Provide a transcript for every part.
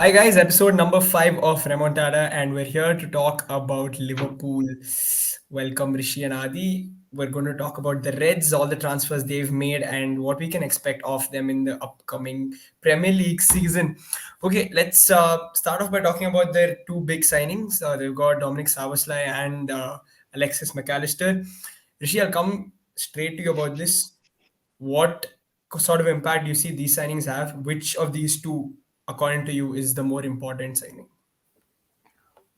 Hi guys, episode number 5 of Remontada, and we're here to talk about Liverpool. Welcome Rishi and Adi. We're going to talk about the Reds, all the transfers they've made, and what we can expect of them in the upcoming Premier League season. Okay, let's start off by talking about their two big signings. They've got Dominic Szoboszlai and Alexis McAllister. Rishi, I'll come straight to you about this. What sort of impact do you see these signings have? Which of these two, according to you, is the more important signing?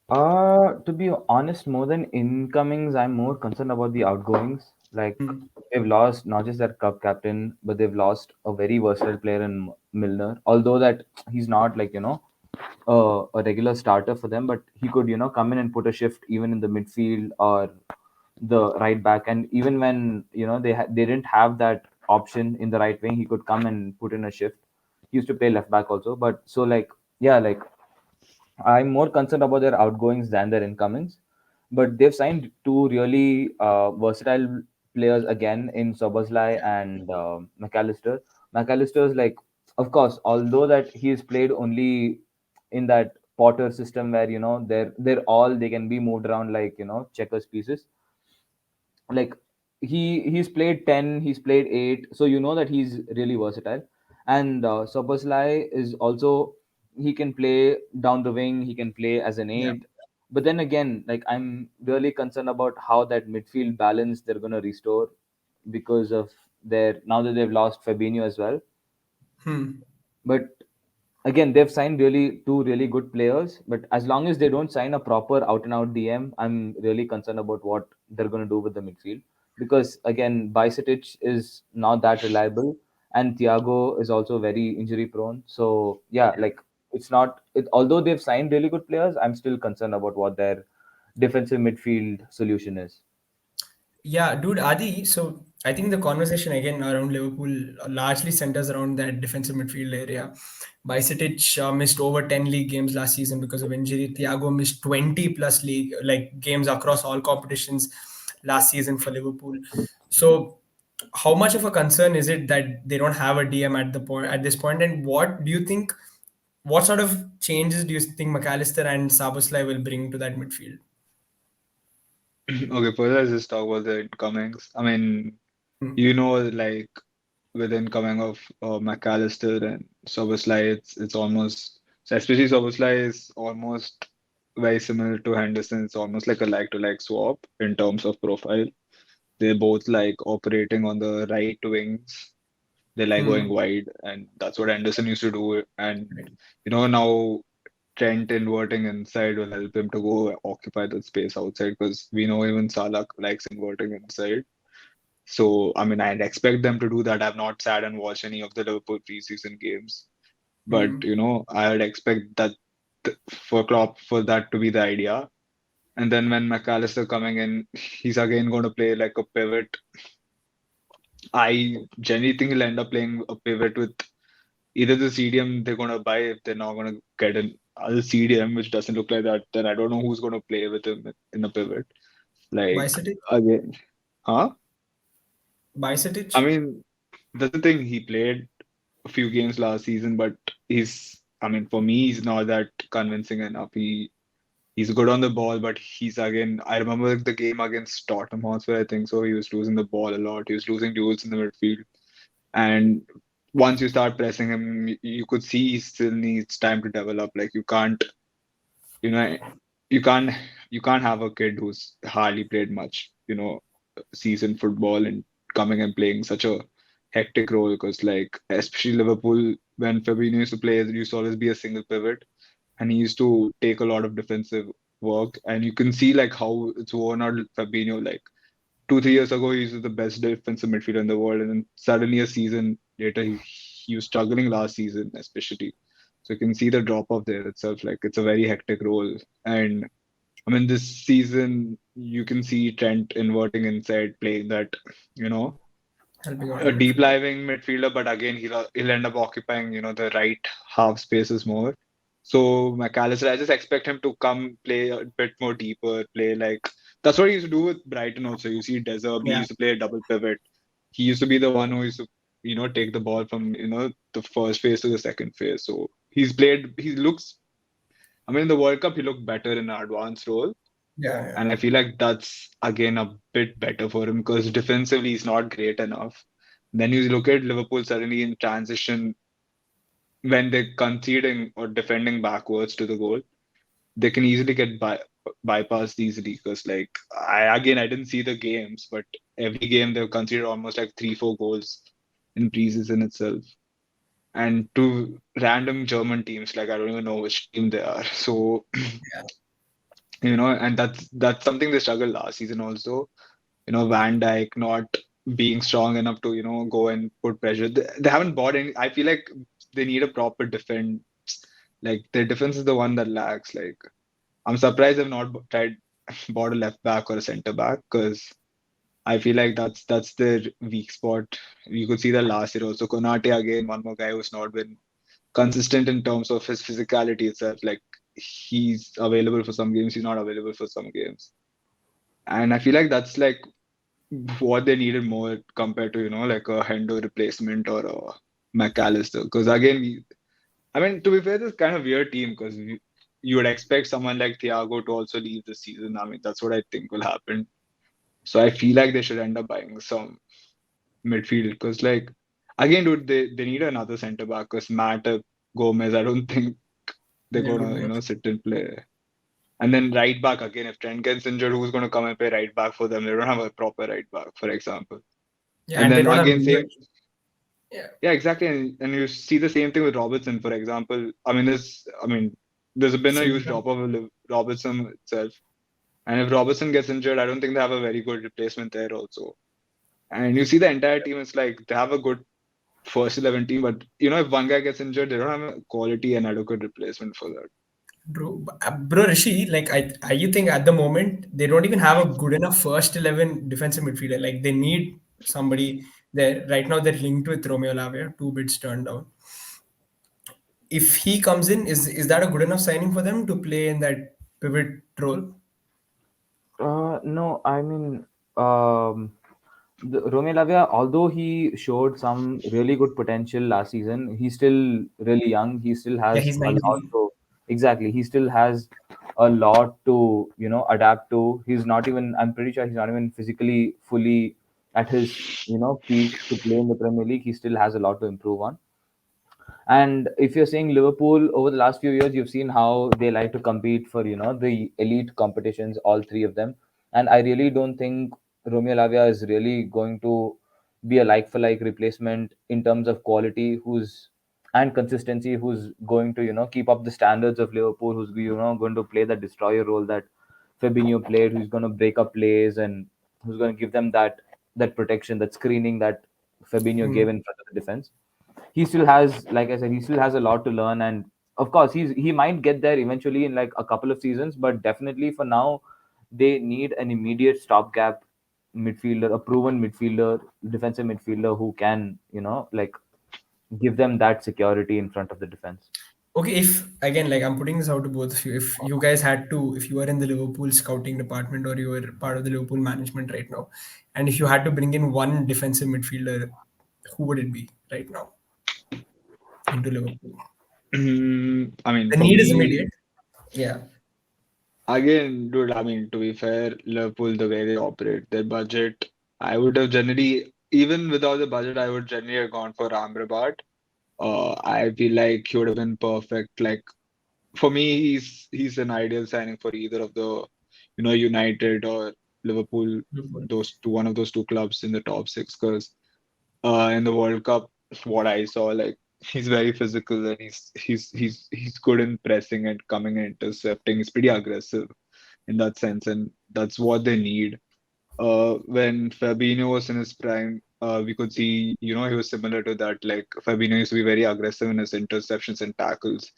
To be honest, more than incomings, I'm more concerned about the outgoings. Like they've lost not just their cup captain, but they've lost a very versatile player in Milner. Although that he's not like a regular starter for them, but he could come in and put a shift even in the midfield or the right back. And even when they didn't have that option in the right wing, he could come and put in a shift. He used to play left back also, but so like yeah, like I'm more concerned about their outgoings than their incomings. But they've signed two really versatile players again in Soboslai and McAllister. McAllister's like, of course, although that he's played only in that Potter system where they're all they can be moved around like checkers pieces. Like he's played 10, he's played 8, so you know that he's really versatile. And Soboslai is also, he can play down the wing, he can play as an Yeah. 8. But then again, like I'm really concerned about how that midfield balance they're going to restore because of their, now that they've lost Fabinho as well. Hmm. But again, they've signed really two really good players, but as long as they don't sign a proper out and out DM, I'm really concerned about what they're going to do with the midfield. Because again, Bicetic is not that reliable, and Thiago is also very injury prone. So yeah, like it's not it, although they've signed really good players, I'm still concerned about what their defensive midfield solution is. Yeah, dude, Adi. So I think the conversation again around Liverpool largely centers around that defensive midfield area. Bajcetic missed over 10 league games last season because of injury. Thiago missed 20 plus league like games across all competitions last season for Liverpool. So how much of a concern is it that they don't have a DM at the point at this point? And what do you think? What sort of changes do you think McAllister and Saboslai will bring to that midfield? Okay, first let's just talk about the incomings. I mean, Hmm. like with incoming of McAllister and Soboslai, it's almost, so especially Soboslai is almost very similar to Henderson. It's almost like a like-to-like swap in terms of profile. They're both like operating on the right wings. They like going Hmm. wide, and that's what Henderson used to do. And now Trent inverting inside will help him to go occupy the space outside because we know even Salah likes inverting inside. So, I mean, I'd expect them to do that. I've not sat and watched any of the Liverpool preseason games, but Hmm. I'd expect that for Klopp for that to be the idea. And then when McAllister coming in, he's again going to play like a pivot. I generally think he'll end up playing a pivot with either the CDM they're going to buy if they're not going to get an other CDM which doesn't look like that. Then I don't know who's going to play with him in the pivot. Like Bajcetic? again, huh? I Bajcetic? mean, that's the thing. He played a few games last season, but I mean, for me, he's not that convincing enough. He's good on the ball, but he's again, I remember the game against Tottenham Hotspur, I think so. He was losing the ball a lot. He was losing duels in the midfield. And once you start pressing him, you could see he still needs time to develop. Like you know, you can't you can't have a kid who's hardly played much, season football and coming and playing such a hectic role because like especially Liverpool when Fabinho used to play, there used to always be a single pivot and he used to take a lot of defensive work and you can see like how it's worn out Fabinho like 2 3 years ago he was the best defensive midfielder in the world and then suddenly a season later he was struggling last season especially so you can see the drop off there itself like it's a very hectic role and I mean, this season you can see Trent inverting inside, playing that, you know, Helping out a in deep midfield. lying midfielder, but again he'll end up occupying, the right half spaces more. So McAllister, I just expect him to come play a bit more deeper, play like that's what he used to do with Brighton also. You see Deserby, he Yeah. used to play a double pivot. He used to be the one who used to, take the ball from, the first phase to the second phase. So he looks I mean, in the World Cup, he looked better in an advanced role. Yeah, And I feel like that's again a bit better for him because defensively he's not great enough. Then you look at Liverpool suddenly in transition when they're conceding or defending backwards to the goal, they can easily get bypassed easily because I didn't see the games, but every game they've conceded almost like 3-4 goals in preseason itself. And to random German teams, like I don't even know which team they are. So, yeah. and that's something they struggled last season also. Van Dijk not being strong enough to, go and put pressure. They haven't bought any. I feel like they need a proper defense. Like their defense is the one that lacks. Like I'm surprised they've not tried bought a left back or a center back because I feel like that's their weak spot. You could see that last year also. Konate again, one more guy who's not been consistent in terms of his physicality itself. Like he's available for some games, he's not available for some games. And I feel like that's like what they needed more compared to, like a Hendo replacement or a McAllister. Because again, I mean, to be fair, this is kind of weird team because you would expect someone like Thiago to also leave this season. I mean, that's what I think will happen. So I feel like they should end up buying some midfield because, like, again, dude, they need another center back because Matt Gomez, I don't think they're They're good gonna, enough. sit and play. And then right back again, if Trent gets injured, who's gonna come and play right back for them? They don't have a proper right back, for example. Yeah, And and they then don't have again, midfield. same, Yeah, yeah, exactly. And you see the same thing with Robertson, for example. There's been a huge Saliba. drop off of Robertson itself. And if Robertson gets injured, I don't think they have a very good replacement there also. And you see the entire team, it's like they have a good first 11 team, but if one guy gets injured, they don't have a quality and adequate replacement for that. Bro, Rishi, like you think at the moment they don't even have a good enough first 11 defensive midfielder. Like they need somebody there. Right now they're linked with Romeo Lavia, two bids turned down. If he comes in, is that a good enough signing for them to play in that pivot role? No, I mean, Romeo Lavia, although he showed some really good potential last season, he's still really young. He still Yeah, has he's a lot 19. to, exactly. He still has a lot to, adapt to. He's not even, I'm pretty sure he's not even physically fully at his, peak to play in the Premier League. He still has a lot to improve on. And if you're saying Liverpool over the last few years, you've seen how they like to compete for, the elite competitions, all three of them. And I really don't think Romeo Lavia is really going to be a like for like replacement in terms of quality, who's and consistency, who's going to, keep up the standards of Liverpool, who's going to play the destroyer role that Fabinho played, who's going to break up plays and who's going to give them that protection, that screening that Fabinho gave Hmm. in front of the defense. He still has, like I said, he still has a lot to learn, and of course he might get there eventually in like a couple of seasons, but definitely for now they need an immediate stopgap midfielder, a proven midfielder, defensive midfielder who can, like give them that security in front of the defense. Okay, if again, like I'm putting this out to both of you, if you guys had to, if you were in the Liverpool scouting department or you were part of the Liverpool management right now, and if you had to bring in one defensive midfielder, who would it be right now into Liverpool? I mean, The for need is me, immediate. Yeah. again, dude, I mean, to be fair, Liverpool, the way they operate, their budget, I would have generally, even without the budget, I would generally have gone for Amrabat. I feel like he would have been perfect. Like for me, he's an ideal signing for either of the, United or Liverpool, Liverpool. one of those two clubs in the top six. Because in the World Cup, what I saw, like he's very physical and he's good in pressing and coming and intercepting. He's pretty aggressive in that sense, and that's what they need. When Fabinho was in his prime, we could see, he was similar to that. Like Fabinho used to be very aggressive in his interceptions and tackles.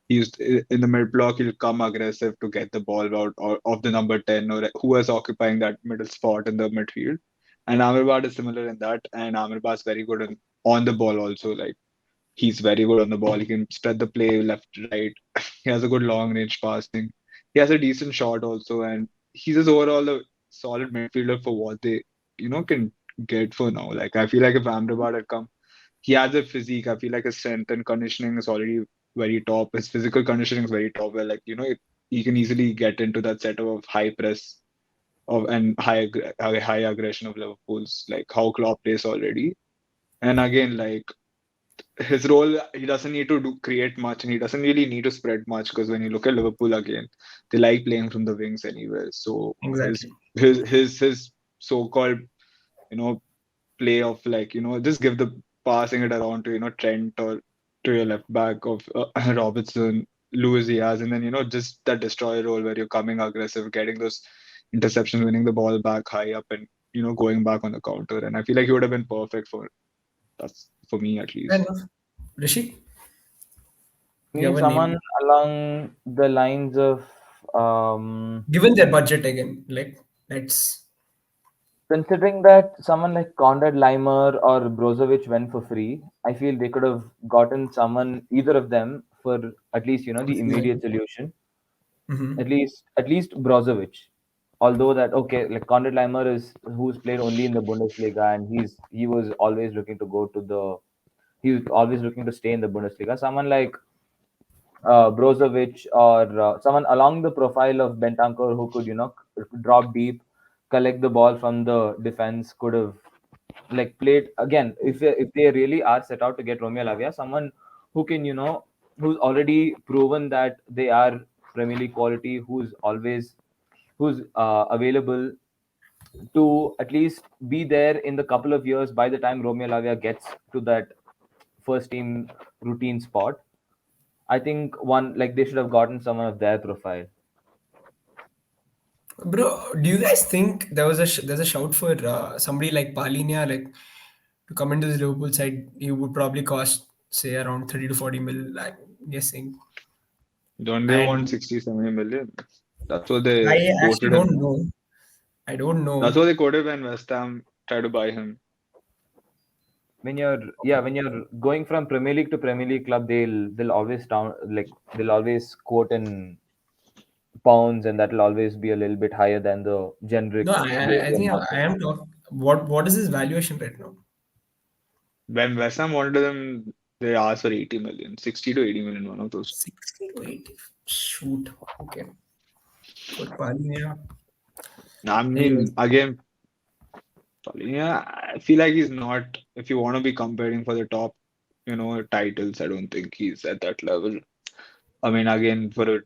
He used in the mid block, he'll come aggressive to get the ball out or of the number 10 or who is occupying that middle spot in the midfield. And Amrabat is similar in that, and Amrabat is very good on the ball also. Like he's very good on the ball. He can spread the play left, right. He has a good long range passing. He has a decent shot also, and he's just overall a solid midfielder for what they, can get for now. Like I feel like if Amrabat had come, he has a physique. I feel like his strength and conditioning is already very top. His physical conditioning is very top. Where he can easily get into that setup of high press of and high aggression of Liverpool's, like how Klopp plays already. And again, like his role, he doesn't need to create much, and he doesn't really need to spread much, because when you look at Liverpool again, they like playing from the wings anyway. So his Exactly. his so-called play of just give the passing it around to Trent or to your left back of Robertson, Luis Diaz, and then just that destroyer role where you're coming aggressive, getting those interceptions, winning the ball back high up, and going back on the counter. And I feel like he would have been perfect for that's for me at Fair least. enough. Rishi, you Need have a name? someone along the lines of um, Given their budget again, like let's. considering that someone like Konrad Leimer or Brozovic went for free, I feel they could have gotten someone, either of them, for at least the immediate solution. Mm-hmm. At least Brozovic. Although that, okay, like Konrad Leimer is who's played only in the Bundesliga, and he was always looking to go to the he was always looking to stay in the Bundesliga. Someone like Brozovic, or someone along the profile of Bentancur, who could drop deep, collect the ball from the defense, could have like played again. If they really are set out to get Romeo Lavia, someone who can who's already proven that they are Premier League quality, who's available to at least be there in the couple of years by the time Romeo Lavia gets to that first team routine spot. I think one like they should have gotten someone of their profile. Bro, do you guys think there's a shout for somebody like Palinia, like to come into the Liverpool side? He would probably cost say around 30 to 40 mil, I'm guessing. Don't they want And 60, 70 million? That's what I they actually quoted don't him. know. I don't That's know. what they quoted when West Ham tried to buy him. When you're going from Premier League to Premier League club, they'll always they'll always quote in pounds, and that'll always be a little bit higher than the generic No, I European think I market. am talking. What is his valuation right now? When West Ham wanted him, they asked for 80 million, 60 to 80 million, one of those. 60 to 80. Shoot. Okay. For Palinia. I Anyways, mean, again, yeah, I feel like he's not. If you want to be comparing for the top, titles, I don't think he's at that level. I mean, again, for a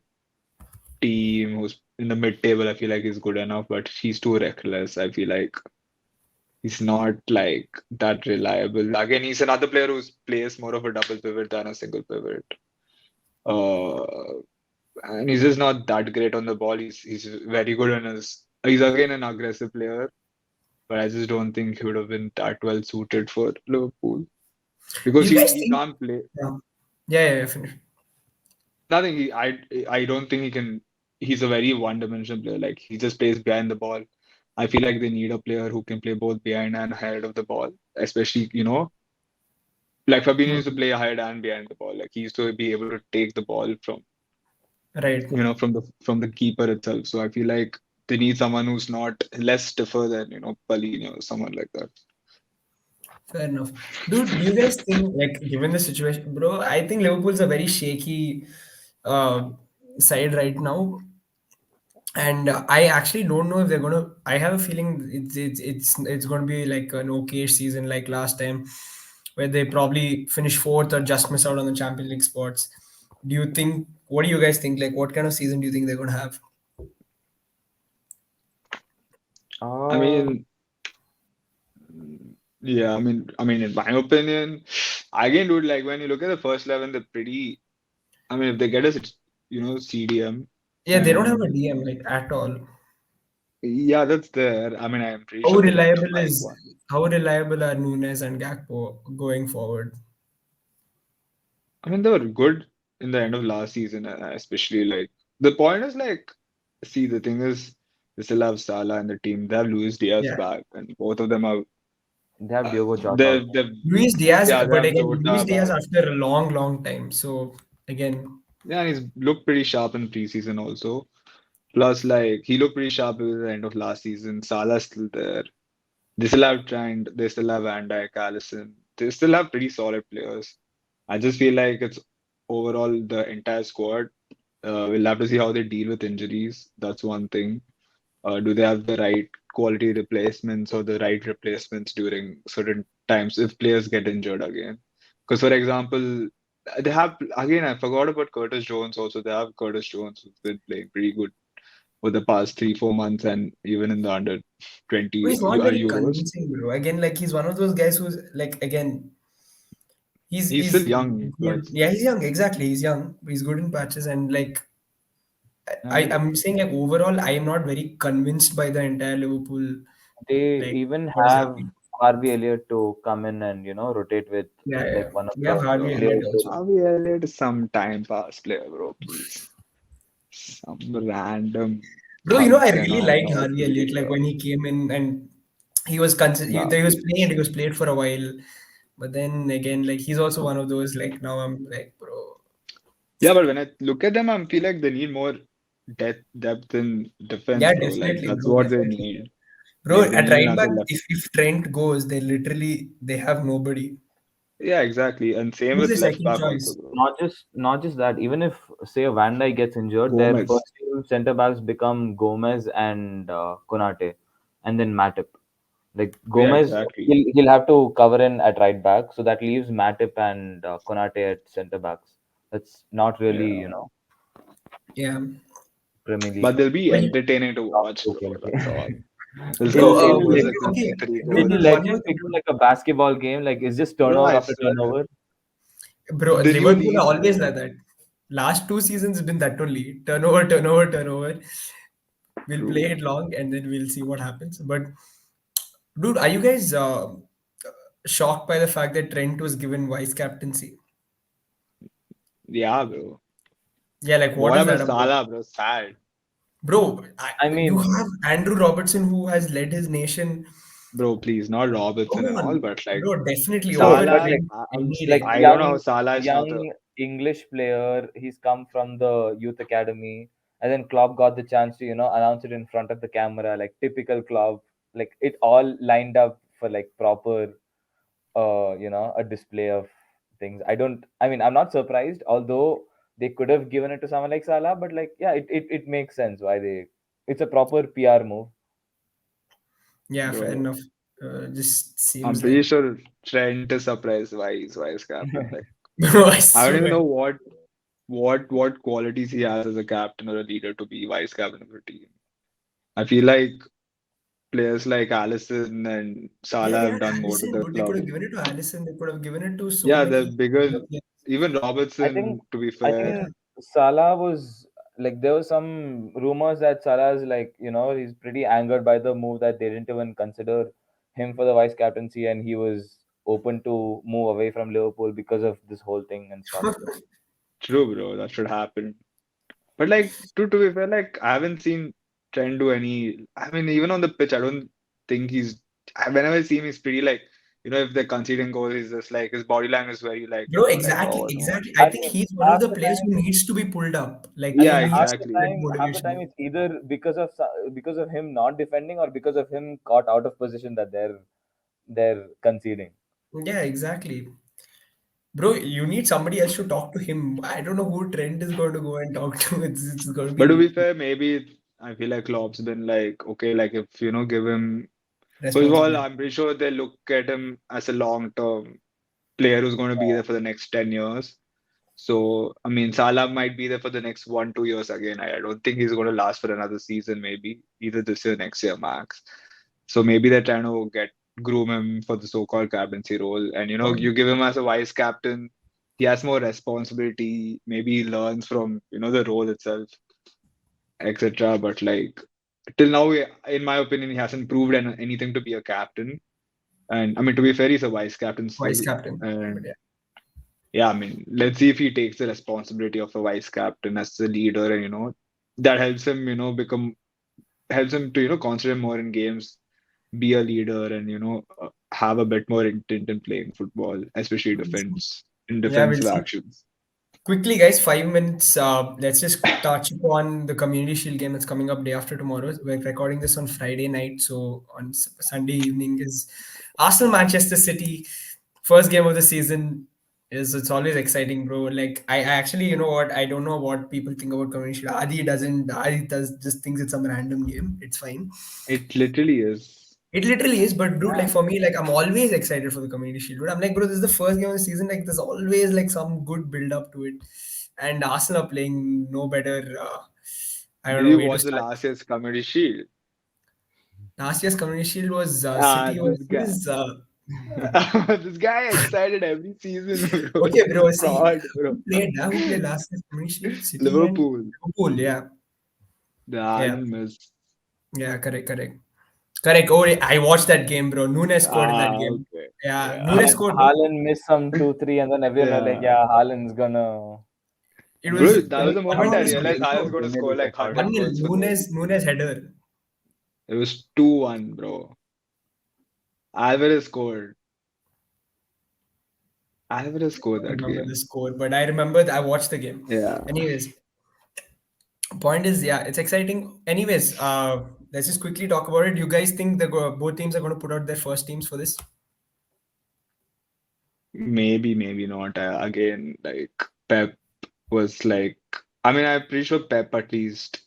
team who's in the mid-table, I feel like he's good enough, but he's too reckless. I feel like he's not like that reliable. Again, he's another player who plays more of a double pivot than a single pivot. Uh, and he's just not that great on the ball. He's very good in his. He's again an aggressive player, but I just don't think he would have been that well suited for Liverpool do because you he guys he think? can't play. Yeah. Yeah, finish. Nothing. I don't think he can. He's a very one-dimensional player. Like he just plays behind the ball. I feel like they need a player who can play both behind and ahead of the ball, especially like Fabinho used to Hmm. play ahead and behind the ball. Like he used to be able to take the ball from Right. from the keeper itself. So I feel like they need someone who's not less stiffer than Palhinha or someone like that. Fair enough. Dude, do you guys think, like, given the situation, bro, I think Liverpool's a very shaky uh, side right now. And I actually don't know if they're gonna. I have a feeling it's gonna be like an okay season like last time, where they probably finish fourth or just miss out on the Champions League spots. Do you think? What do you guys think? Like, what kind of season do you think they're gonna have? I Uh, mean, yeah, I mean, in my opinion, again, dude, like when you look at the first 11, they're pretty. I mean, if they get us, CDM, Yeah, they don't have a and DM like at all. yeah, that's there. I mean, I'm pretty How sure they might reliable like is one. how reliable are Nunes and Gakpo going forward? I mean, they were good in the end of last season, especially like the point is like, see, the thing is, they still have Salah in the team. They have Luis Diaz Yeah. back, and both of them are they have Diogo Jota. they've Luis Diaz, yeah, they but have again, Luis Jota Diaz back. after a long, long time. So again, Yeah, and he's looked pretty sharp in preseason also. Plus, like he looked pretty sharp at the end of last season. Salah's still there. They still have Trent. They still have Van Dijk, Alisson. They still have pretty solid players. I just feel like it's overall the entire squad. We'll have to see how they deal with injuries. That's one thing. Do they have the right quality replacements or the right replacements during certain times if players get injured again? Because, for example, they have, again, I forgot about Curtis Jones also. They have Curtis Jones who's been playing pretty good for the past 3, 4 months and even in the under 20 He's not very Euros. convincing, bro. Again, like he's one of those guys who's like again, he's He's still he's young, but good. Yeah, he's young. Exactly, he's young. He's good in patches, and like And I'm saying, like overall, I am not very convinced by the entire Liverpool. they Like even what is have happening? Harvey Elliott to come in and rotate with Yeah, yeah. like one of We have the Harvey bro, Elliott players. also. Harvey Elliott is some time pass player, bro, please. Some random Bro, I thumps and really all liked not Harvey really Elliott. Like good. when he came in and Nah, he was playing and please. he was played for a while. But then again, like he's also one of those. Like now I'm like, bro. Yeah, but when I look at them, I feel like they need more depth in defense, Yeah, bro. Like definitely, that's bro, what they definitely. need. Bro, They at need right another back, left. if Trent goes, they have nobody. Yeah, exactly. And same Who's with the left second back also, choice? bro. Not just that, even if say Van Dijk gets injured, their Gomez. first team centre backs become Gomez and Konate, and then Matip. Like Yeah, Gomez, exactly. he'll have to cover in at right back, so that leaves Matip and Konate at centre backs. That's not really, Yeah. Yeah. Premier But League they'll be But entertaining to watch, bro. quality. That's all. They'll bro, score four goals It, like that okay, in three dude, it'll goals. legit one more become thing. like a basketball game. Like it's just Yeah, turnover I after swear. turnover. Bro, The new Liverpool are league, always bro. like that. Last two seasons been that only. Turnover, turnover, turnover. We'll play True. it long and then we'll see what happens. But dude, are you guys shocked by the fact that Trent was given vice captaincy? Yeah, bro. Yeah, like what What is about that about? Salah, bro? Sad. Bro, I you mean, have Andrew Robertson who has led his nation. Bro, please, not Come Robertson and all, on, but like bro, definitely no, over but Salah, like Trent any like day. I don't know how Salah is not a young English player. He's come from the youth academy, and then Klopp got the chance to announce it in front of the camera, like typical Klopp. Like it all lined up for like proper, a display of things. I mean, I'm not surprised, although they could have given it to someone like Salah, but like, yeah, it makes sense why they. It's a proper PR move. Yeah, fair bro. enough. Just I'm seems pretty like, sure Trent is surprised why he's vice captain. Like bro, I I don't even swear. know what qualities he has as a captain or a leader to be vice captain of a team. I feel like players like Alisson and Yeah, Salah they have had done more to Alisson, the dude. They could club. have given it to Alisson. They could have given it to so Yeah, the many bigger other players. even I think Robertson, to be I fair. Yeah. think Salah was like there was some rumors that Salah is like he's pretty angered by the move that they didn't even consider him for the vice captaincy, and he was open to move away from Liverpool because of this whole thing and stuff. So True, bro, that should happen. But like to be fair, like I haven't seen Trent do any. I mean, even on the pitch, I don't think he's. Whenever I see him, he's pretty like if they're conceding goals, he's just like his body language is very like Bro, like exactly, oh no. exactly. I I think mean, he's one of half the the players who time, needs to be pulled up. Like I he Yeah, think needs exactly. that half the time motivation. it's either because of him not defending or because of him caught out of position that they're conceding. Yeah, exactly. Bro, you need somebody else to talk to him. I don't know who Trent is going to go and talk to. It's going to But to be be fair, maybe I feel like Klopp's been like okay, like if give him. First of all, responsibility. I'm pretty sure they look at him as a long-term player who's going to be there for the next 10 years. So, I mean, Salah might be there for the next 1, 2 years again. I don't think he's going to last for another season, maybe either this year, next year max. So maybe they're trying to groom him for the so-called captaincy role. And Probably. you give him as a vice captain, he has more responsibility. Maybe he learns from the role itself, etc. But like till now, in my opinion, he hasn't proved anything to be a captain. And I mean, to be fair, he's a vice captain Vice still. captain. But And yeah. yeah, I mean, let's see if he takes the responsibility of a vice captain as the leader, and that helps him, helps him to concentrate more in games, be a leader, and have a bit more intent in playing football, especially Yeah, we'll defensive see. actions. Quickly, guys, 5 minutes. Let's just touch upon the Community Shield game that's coming up day after tomorrow. We're recording this on Friday night, so on Sunday evening is Arsenal Manchester City, first game of the season. It's always exciting, bro. Like I actually, you know what? I don't know what people think about Community Shield. Adi doesn't. Adi does just thinks it's some random game. It's fine. It literally is. It literally is, but dude, like Yeah. for me, like I'm always excited for the Community Shield. But I'm like, bro, this is the first game of the season. Like there's always like some good build up to it, and Arsenal are playing no better. I don't Did know you way to watch the start. last year's Comedy Shield? Last year's Community Shield was Ah, City this guy. versus. This guy excited every season, bro. Okay, He's a bro. See, fraud, bro. who played last year's Community Shield? City and Liverpool. Liverpool. Yeah, The yeah, Iron Miss. yeah. Correct. Oh, I watched that game, bro. Nunes scored in that Ah, game. okay. Yeah, Yeah. Nunes And scored. No? Haaland missed some 2-3, and then everyone was like, Yeah. "Yeah, Haaland's gonna." It And Bro, was that was the one moment I nil realized something. Haaland's No, going to 2-0 score they like started. 100 1-0. goals for no reason. Nunes header. It was 2-1, bro. Alvarez scored. Alvarez scored I that remember the game. score, but I remember I watched the game. Yeah. Anyways, point is, yeah, it's exciting. Anyways, let's just quickly talk about it. You guys think both teams are going to put out their first teams for this? Maybe, maybe not. Again, like Pep was like, I mean, I'm pretty sure Pep at least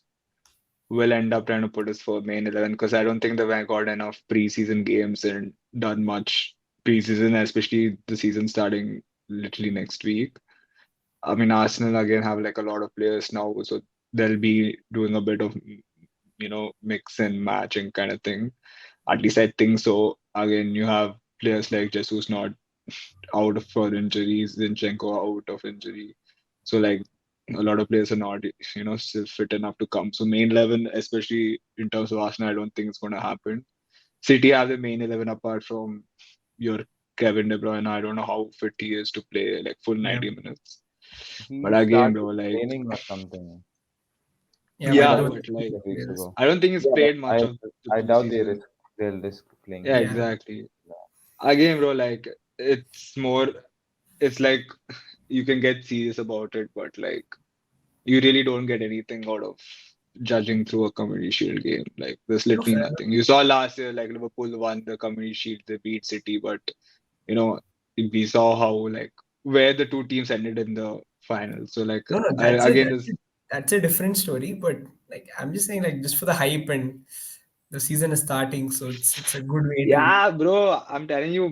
will end up trying to put us for main 11 because I don't think they've got enough preseason games and done much preseason, especially the season starting literally next week. I mean, Arsenal again have like a lot of players now, so they'll be doing a bit of, mix and matching kind of thing. At least I think so. Again, you have players like Jesus not out of for injuries, Zinchenko out of injury. So like a lot of players are not, still fit enough to come. So main 11, especially in terms of Arsenal, I don't think it's going to happen. City have the main 11 apart from your Kevin De Bruyne. I don't know how fit he is to play like full Yeah, 90 minutes. But He again, started bro, like, training or something. yeah, I but I yeah, doubt don't but think like, a few weeks players. ago. I don't think he's Yeah, but played much of the I doubt preseason. they'll risk playing Yeah, him. Yeah, exactly. Again, bro, like, it's more, it's like you can get serious about it, but like, you really don't get anything out of judging through a Community Shield game. Like, there's no, literally fair enough. nothing. You saw last year, like, Liverpool won the Community Shield, they beat City, but, you know, we saw how, like, where the two teams ended in the final. So, like, No, I, again, this, that's a different story. But like, I'm just saying, like, just for the hype and the season is starting, so it's a good way to. yeah, bro, I'm telling you,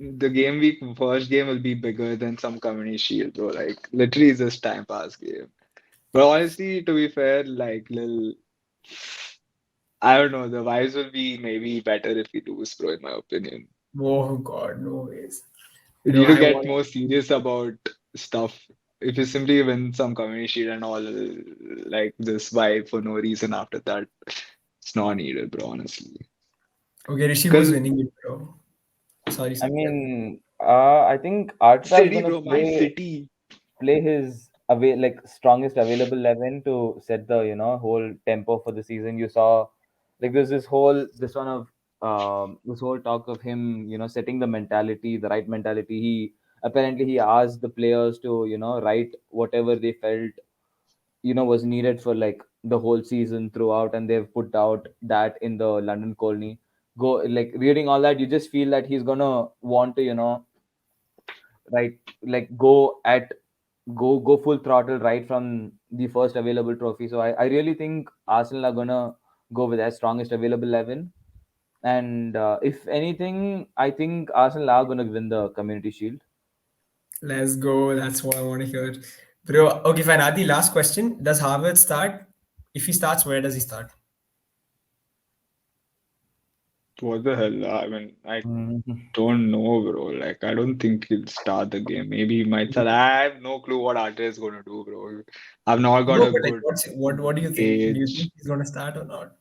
the game week first game will be bigger than some Community Shield, bro. Like, literally, it's just time pass game. But honestly, to be fair, like, I don't know, the vibes will be maybe better if we lose, bro, in my opinion. Oh God, no ways. You Bro, need to I get want. more serious about stuff. If you simply win some Community Shield and all, like this vibe for no reason after that, it's not needed, bro, honestly. Okay, Rishi, who's Because winning it, bro? Sorry, I sorry. mean, I think Arteta is City, gonna bro, Man City. play his strongest available 11 to set the whole tempo for the season. You saw like there's this whole talk of him setting the right mentality. He asked the players to write whatever they felt was needed for like the whole season throughout, and they've put out that in the London colony. Go like reading all that, you just feel that he's gonna want to right like go full throttle right from the first available trophy. So I really think Arsenal are gonna go with their strongest available 11, and if anything, I think Arsenal are gonna win the Community Shield. Let's go. That's what I want to hear, bro. Okay, fine. Adi, last question: does Harvard start? If he starts, where does he start? What the hell? I mean, I Mhm. don't know, bro. Like, I don't think he'll start the game. Maybe he might start. I have no clue what Arteta is going to do, bro. I've not got No, a but like, good what do you think? Do you gauge. think he's gonna start or not?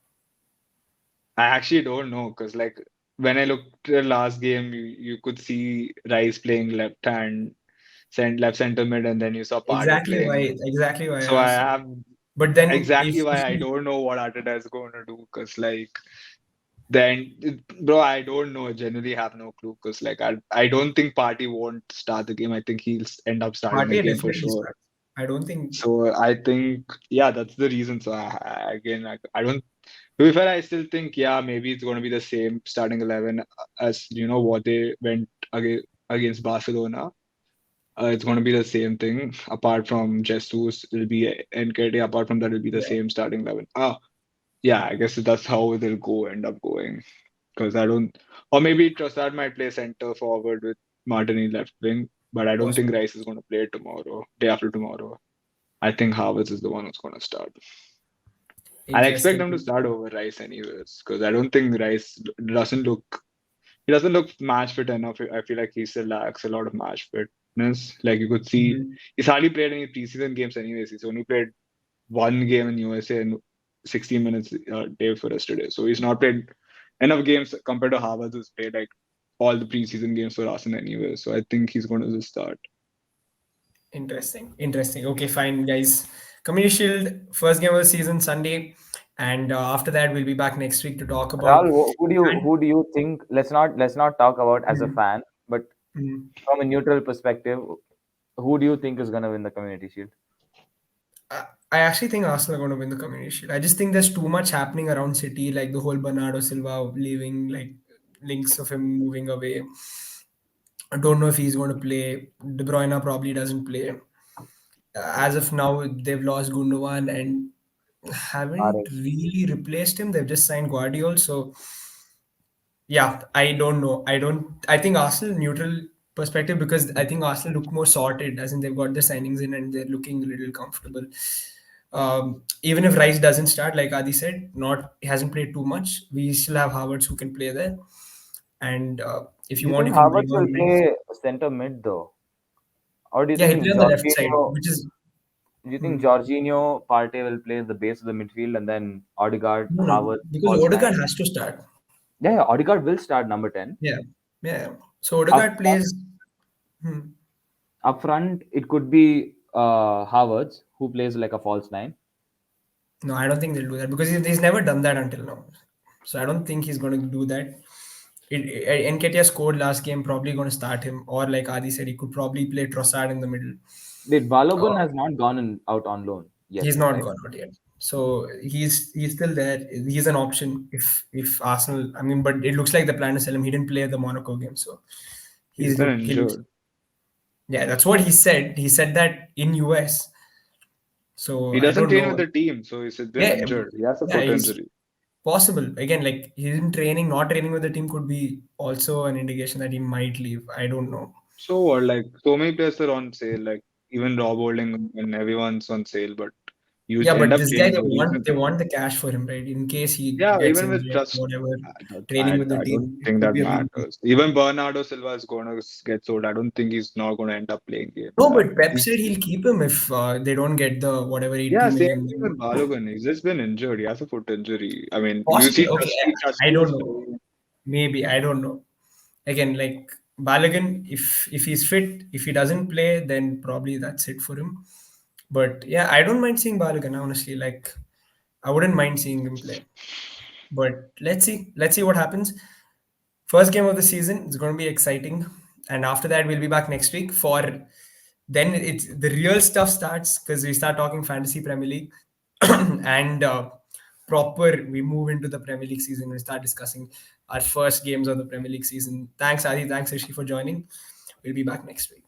I actually don't know because, like, when I looked at the last game, you could see Rice playing left center mid, and then you saw Partey playing. Exactly why I So I asked. have But then exactly if why I he don't know what Arteta is going to do because, like, then, bro, I don't know. I generally have no clue because, like, I don't think Party won't start the game. I think he'll end up starting the Partey game for definitely sure. starts. I don't think. So I think, yeah, that's the reason. So again, I don't. To be fair, I still think, yeah, maybe it's going to be the same starting 11 as what they went against Barcelona. It's going to be the same thing. Apart from Jesus, it'll be NKT. Apart from that, it'll be the Yeah. same starting 11. Yeah, I guess that's how they'll end up going. Because I don't, or maybe Trossard might play center forward with Martinelli left wing, but I don't think Possible. Rice is going to play tomorrow, day after tomorrow. I think Havertz is the one who's going to start. I expect them to Interesting. start over Rice anyways, because I don't think Rice doesn't look he doesn't look match fit enough. I feel like he still lacks a lot of match fitness. Like you could see, Mhm. he's hardly played any preseason games anyways. He's only played one game in USA in 16 minutes day for yesterday. So he's not played enough games compared to Harvard, who's played like all the preseason games for us in anyway. So I think he's going to just start. Interesting. Interesting. Okay, fine, guys. Community Shield, first game of the season, Sunday. And after that, we'll be back next week to talk about. Rahul, who do you think? Let's not talk about as a Mhm. fan, but Mhm. from a neutral perspective, who do you think is gonna win the Community Shield? I actually think Arsenal are going to win the Community Shield. I just think there's too much happening around City, like the whole Bernardo Silva leaving, like links of him moving away. I don't know if he's going to play. De Bruyne probably doesn't play. As of now, they've lost Gundogan and haven't RS. really replaced him. They've just signed Guardiola. So, yeah, I don't know. I think Arsenal neutral perspective because I think Arsenal look more sorted, as in they've got the signings in and they're looking a little comfortable. Even if Rice doesn't start, like Adi said, not he hasn't played too much. We still have Havertz who can play there, and if Do you you want, think you can bring Havertz on will Rice. play center mid though, or do you Yeah, he'll think play on the left side, Jorginho? which is Do you think hmm, Jorginho Partey will play the base of the midfield and then Odegaard, no, Havertz, because false Odegaard nine? has to start. Yeah, yeah, Odegaard will start number 10. Yeah, yeah. So Up Odegaard front, plays. Hmm. up front it could be Havertz who plays like a false nine. No, I don't think they'll do that because he's never done that until now. So I don't think he's going to do that. Nketiah scored last game, probably going to start him. Or like Adi said, he could probably play Trossard in the middle. Wait, Balogun Uh, has not gone out on loan yet, he's not right? gone out yet. So he's still there. He's an option if Arsenal. I mean, but it looks like the plan is sell him. He didn't play the Monaco game, so He's been he looks. injured. Yeah, that's what he said. He said that in US. So He I doesn't don't train know. with the team, so he's been Yeah, injured. He has a yeah, foot he's injury. possible. Again, like he's in training, not training with the team could be also an indication that he might leave. I don't know. So what? Like so many players are on sale. Like even Rob Holding and everyone's on sale, but you Yeah, end but up this guy paying for a reason. they want the cash for him, right? In case he Yeah, gets even with injured, trust, whatever, I, training with the I don't team, it think could that be a big deal. matters. Even Bernardo Silva is going to get sold. I don't think he's not going to end up playing games. No, but Pep He's, said he'll keep him if they don't get the whatever 80 yeah, same million. thing with Balogun. He's just been injured. He has a foot injury. I mean, you Possibly, see, okay. I Trusty don't was know. playing. Maybe I don't know. Again, like Balogun, if he's fit, if he doesn't play, then probably that's it for him. But yeah, I don't mind seeing Balogun honestly. Like I wouldn't mind seeing him play. But let's see. Let's see what happens. First game of the season is going to be exciting, and after that we'll be back next week for then it's the real stuff starts because we start talking fantasy Premier League and proper we move into the Premier League season. We start discussing our first games of the Premier League season. Thanks Adi, thanks Rishi for joining. We'll be back next week.